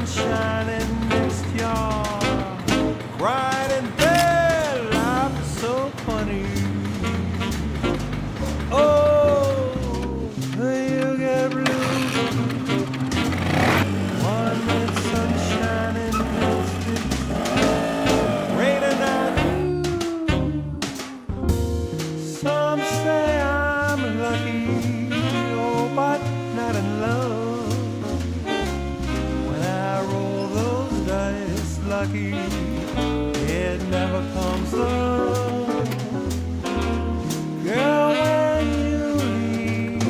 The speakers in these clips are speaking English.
sunshine in this yard, right in bed, life is so funny. Oh, you get blue. One minute sunshine and next it's raining out. Some say I'm lucky, oh, but not in love. When I roll those dice, lucky, it never comes up. Girl, when you leave,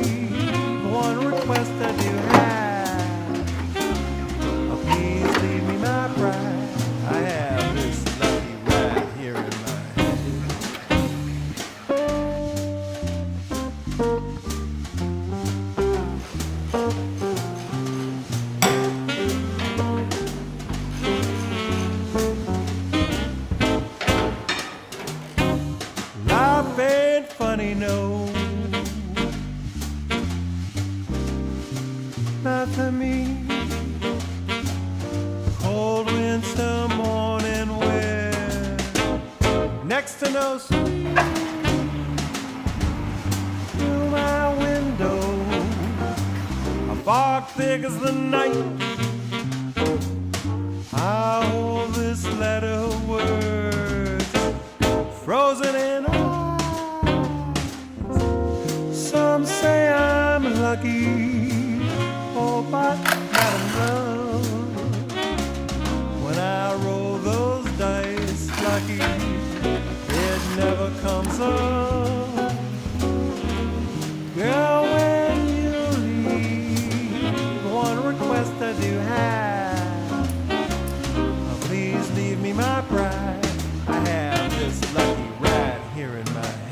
one request I do have, oh, please leave me my bride. I have this lucky ride here in my life ain't funny, no, not to me. Cold winter morning wind, next to no sleep. Through my window, a fog thick as the night. I hold this letter of words frozen in ice. Some say I'm lucky, oh, but not in love. When I roll those dice, lucky, it never comes up. Girl, when you leave, one request I do have, oh, please leave me my bride. I have this lucky ride here in my hand.